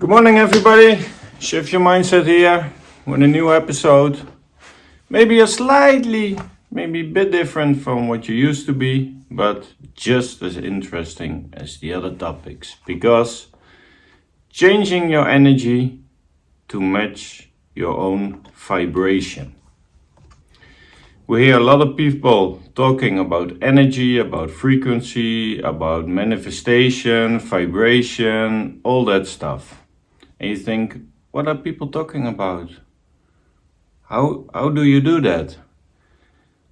Good morning, everybody. Shift Your Mindset here with a new episode. Maybe maybe a bit different from what you used to be, but just as interesting as the other topics. Because changing your energy to match your own vibration. We hear a lot of people talking about energy, about frequency, about manifestation, vibration, all that stuff. And you think, what are people talking about? How do you do that?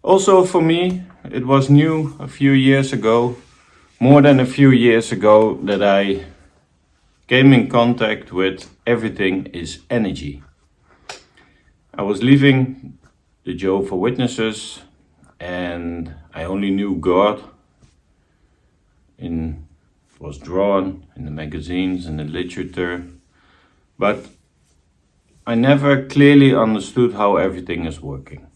Also for me, it was new a few years ago, more than a few years ago, that I came in contact with everything is energy. I was leaving the Jehovah's Witnesses and I only knew God was drawn in the magazines and the literature, but I never clearly understood how everything is working.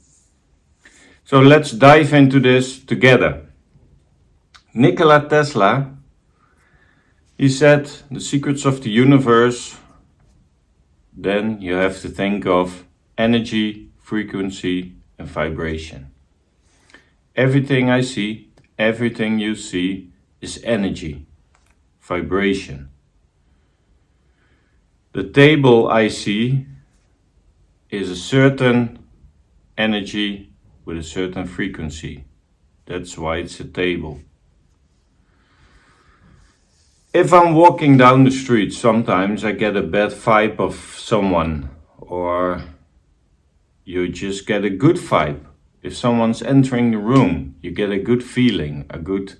So let's dive into this together. Nikola Tesla, he said the secrets of the universe, then you have to think of energy, frequency and vibration. Everything I see, everything you see is energy, vibration. The table I see is a certain energy with a certain frequency. That's why it's a table. If I'm walking down the street, sometimes I get a bad vibe of someone, or you just get a good vibe. If someone's entering the room, you get a good feeling, a good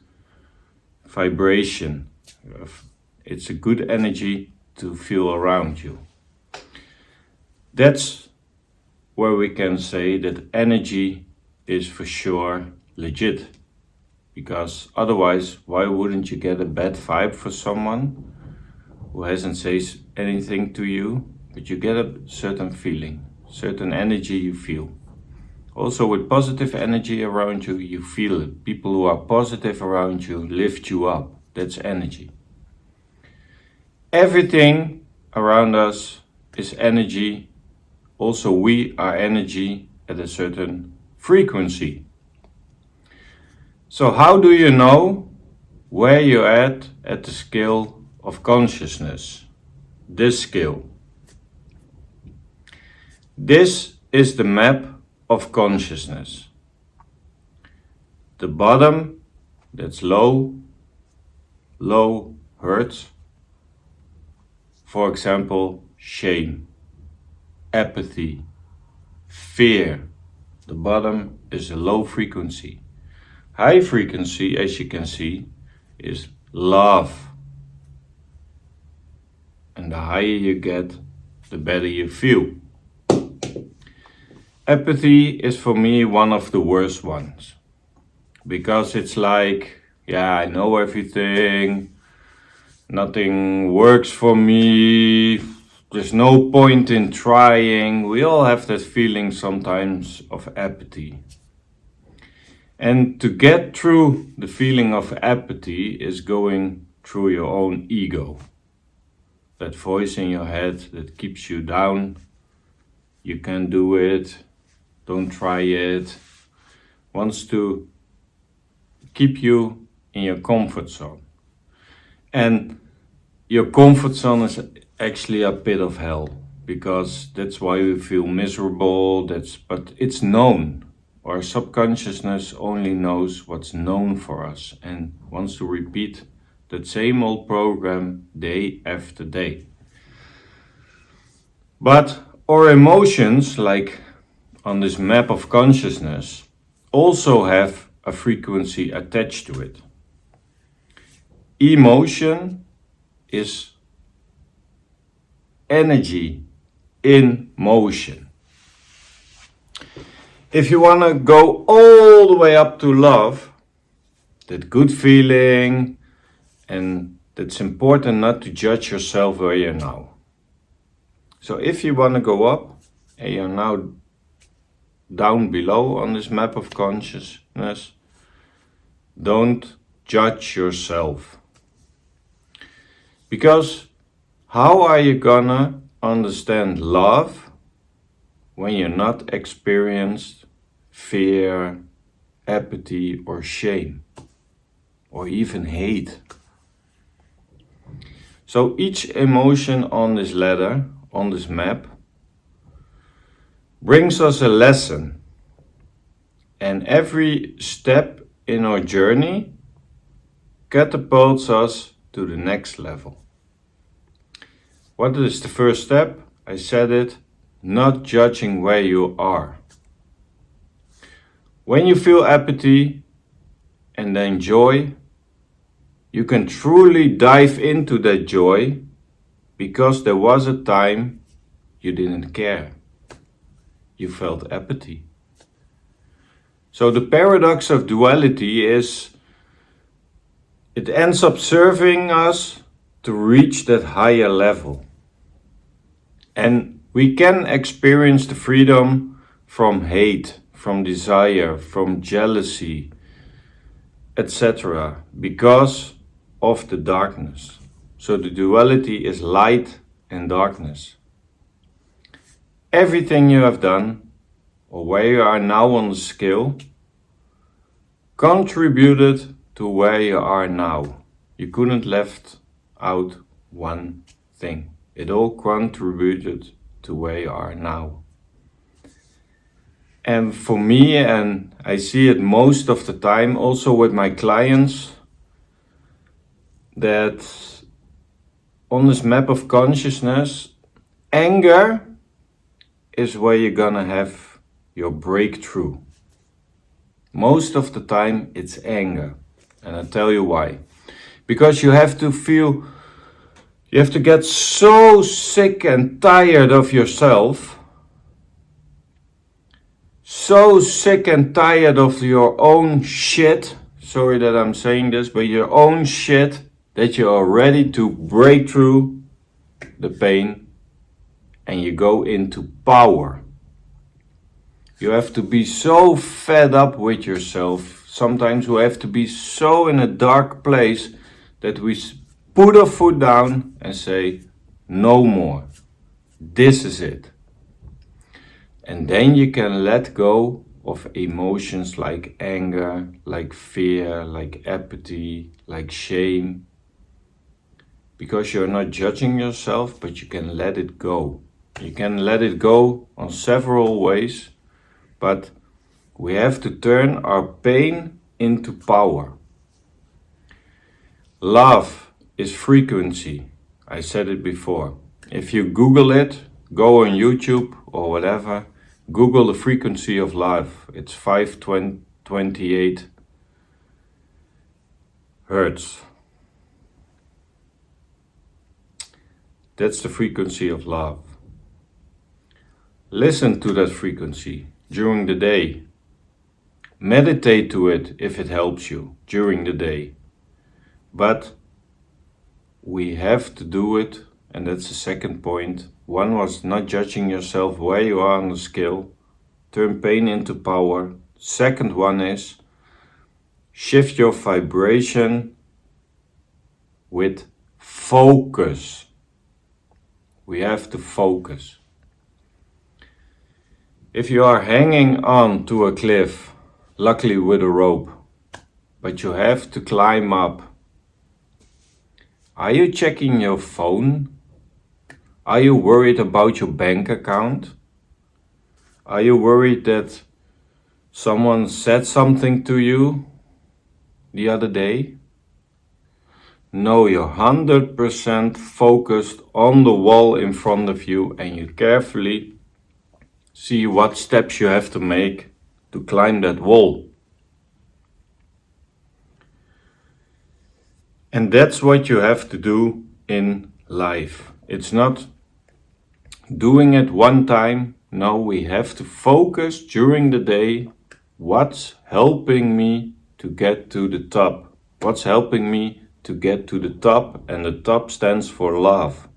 vibration. It's a good energy to feel around you. That's where we can say that energy is for sure legit. Because otherwise, why wouldn't you get a bad vibe for someone who hasn't said anything to you, but you get a certain feeling, certain energy you feel. Also with positive energy around you, you feel it. People who are positive around you lift you up. That's energy. Everything around us is energy. Also we are energy at a certain frequency. So how do you know where you're at the scale of consciousness? This scale. This is the map of consciousness. The bottom, that's low hurts. For example, shame, apathy, fear. The bottom is a low frequency. High frequency, as you can see, is love. And the higher you get, the better you feel. Apathy is for me one of the worst ones. Because it's like, I know everything. Nothing works for me. There's no point in trying. We all have that feeling sometimes of apathy. And to get through the feeling of apathy is going through your own ego. That voice in your head that keeps you down. You can't do it. Don't try it. Wants to keep you in your comfort zone. And your comfort zone is actually a pit of hell, because that's why we feel miserable. But it's known. Our subconsciousness only knows what's known for us and wants to repeat that same old program day after day. But our emotions, like on this map of consciousness, also have a frequency attached to it. Emotion is energy in motion. If you want to go all the way up to love, that good feeling, and it's important not to judge yourself where you're now. So if you want to go up and you're now down below on this map of consciousness, don't judge yourself. Because How are you gonna understand love when you're not experienced fear, apathy, or shame, or even hate? So each emotion on this ladder, on this map, brings us a lesson. And every step in our journey catapults us to the next level. What is the first step? I said it, not judging where you are. When you feel apathy and then joy, you can truly dive into that joy because there was a time you didn't care. You felt apathy. So the paradox of duality is it ends up serving us to reach that higher level. And we can experience the freedom from hate, from desire, from jealousy, etc. because of the darkness. So the duality is light and darkness. Everything you have done, or where you are now on the scale, contributed to where you are now. You couldn't left out one thing. It all contributed to where you are now. And for me, and I see it most of the time also with my clients, that on this map of consciousness, anger is where you're gonna have your breakthrough. Most of the time it's anger. And I'll tell you why. Because you have to get so sick and tired of yourself, so sick and tired of your own shit, sorry that I'm saying this, but your own shit, that you are ready to break through the pain and you go into power. You have to be so fed up with yourself. Sometimes we have to be so in a dark place that we put our foot down and say, no more. This is it. And then you can let go of emotions like anger, like fear, like apathy, like shame. Because you're not judging yourself, but you can let it go. You can let it go on several ways, but we have to turn our pain into power. Love is frequency. I said it before. If you Google it, go on YouTube or whatever, Google the frequency of love. It's 528 hertz. That's the frequency of love. Listen to that frequency during the day. Meditate to it if it helps you during the day. But we have to do it, and that's the second point. One was not judging yourself where you are on the scale. Turn pain into power. Second one is shift your vibration with focus. We have to focus. If you are hanging on to a cliff, luckily with a rope, but you have to climb up, are you checking your phone? Are you worried about your bank account? Are you worried that someone said something to you the other day? No, you're 100% focused on the wall in front of you and you carefully see what steps you have to make to climb that wall. And that's what you have to do in life. It's not doing it one time. No, we have to focus during the day. What's helping me to get to the top? What's helping me to get to the top? And the top stands for love,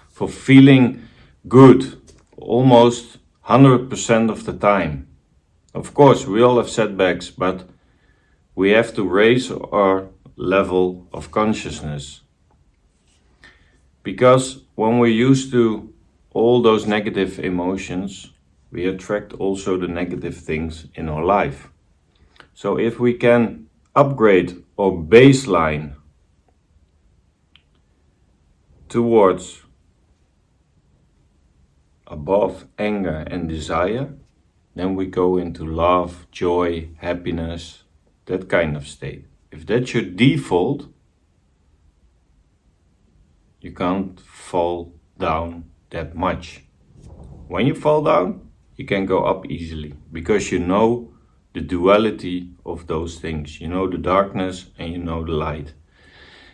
for feeling good almost 100% of the time. Of course, we all have setbacks, but we have to raise our level of consciousness. Because when we're used to all those negative emotions, we attract also the negative things in our life. So if we can upgrade our baseline towards above anger and desire, then we go into love, joy, happiness, that kind of state. If that's your default, you can't fall down that much. When you fall down, you can go up easily because you know the duality of those things. You know the darkness and you know the light.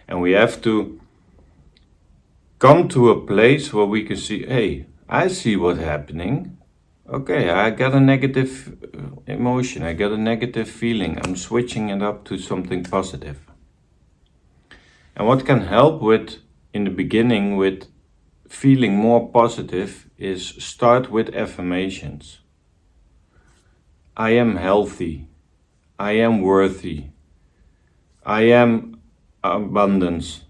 And we have to come to a place where we can see, hey, I see what's happening. Okay, I got a negative emotion, I got a negative feeling. I'm switching it up to something positive. And what can help with, in the beginning, with feeling more positive is start with affirmations. I am healthy. I am worthy. I am abundance.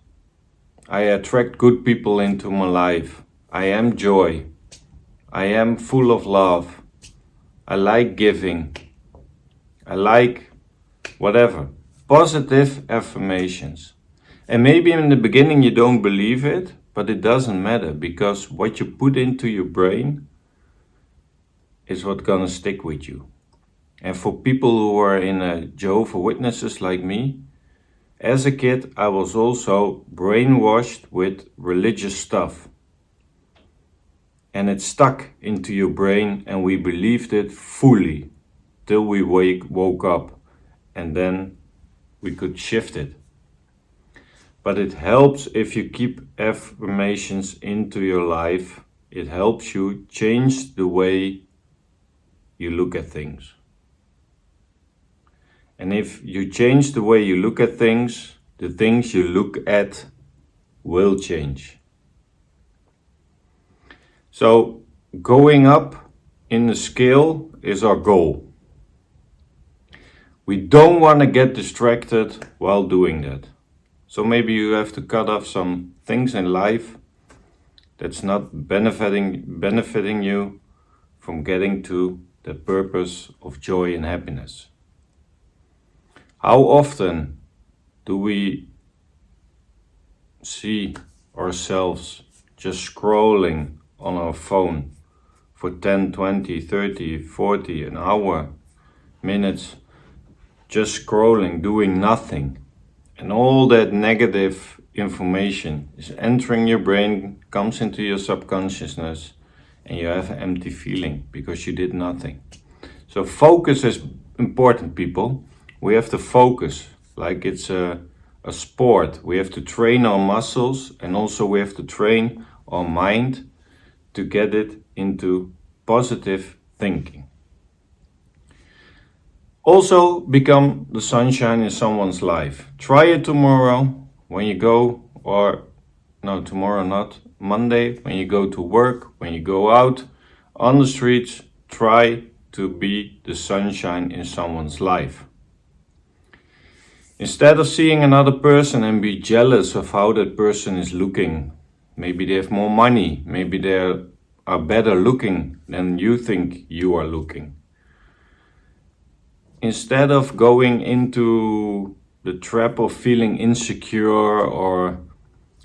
I attract good people into my life. I am joy. I am full of love. I like giving. I like whatever. Positive affirmations. And maybe in the beginning you don't believe it, but it doesn't matter because what you put into your brain is what's gonna stick with you. And for people who are in a Jehovah's Witnesses like me, as a kid I was also brainwashed with religious stuff. And it stuck into your brain and we believed it fully till we woke up and then we could shift it. But it helps if you keep affirmations into your life. It helps you change the way you look at things. And if you change the way you look at things, the things you look at will change. So going up in the scale is our goal. We don't want to get distracted while doing that. So maybe you have to cut off some things in life that's not benefiting you from getting to the purpose of joy and happiness. How often do we see ourselves just scrolling on our phone for 10, 20, 30, 40, an hour, minutes, just scrolling, doing nothing. And all that negative information is entering your brain, comes into your subconsciousness, and you have an empty feeling because you did nothing. So focus is important, people. We have to focus like it's a sport. We have to train our muscles and also we have to train our mind to get it into positive thinking. Also become the sunshine in someone's life. Try it tomorrow when you go, or no, tomorrow not, Monday when you go to work, when you go out on the streets, try to be the sunshine in someone's life. Instead of seeing another person and be jealous of how that person is looking, maybe they have more money, maybe they are better looking than you think you are looking. Instead of going into the trap of feeling insecure or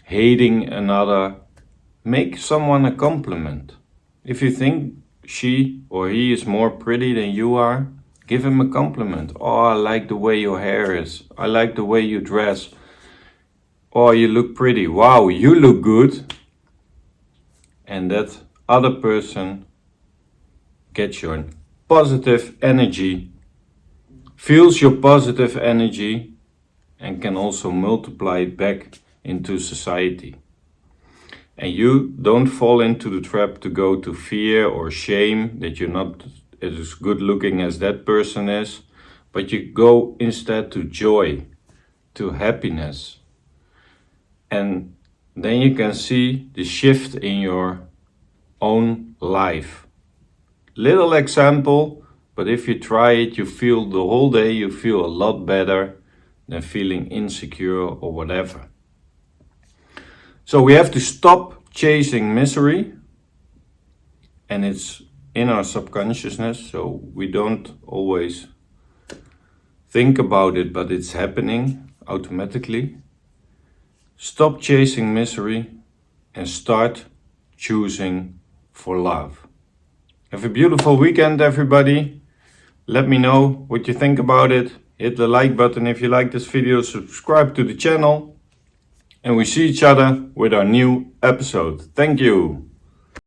hating another, make someone a compliment. If you think she or he is more pretty than you are, give him a compliment. Oh, I like the way your hair is. I like the way you dress. Oh, you look pretty. Wow, you look good. And that other person gets your positive energy, feels your positive energy, and can also multiply it back into society. And you don't fall into the trap to go to fear or shame that you're not as good looking as that person is, but you go instead to joy, to happiness. And then you can see the shift in your own life. Little example, but if you try it, you feel the whole day, you feel a lot better than feeling insecure or whatever. So we have to stop chasing misery, and it's in our subconsciousness, so we don't always think about it, but it's happening automatically. Stop chasing misery and start choosing for love. Have a beautiful weekend, everybody. Let me know what you think about it. Hit the like button if you like this video, subscribe to the channel, and we see each other with our new episode. Thank you.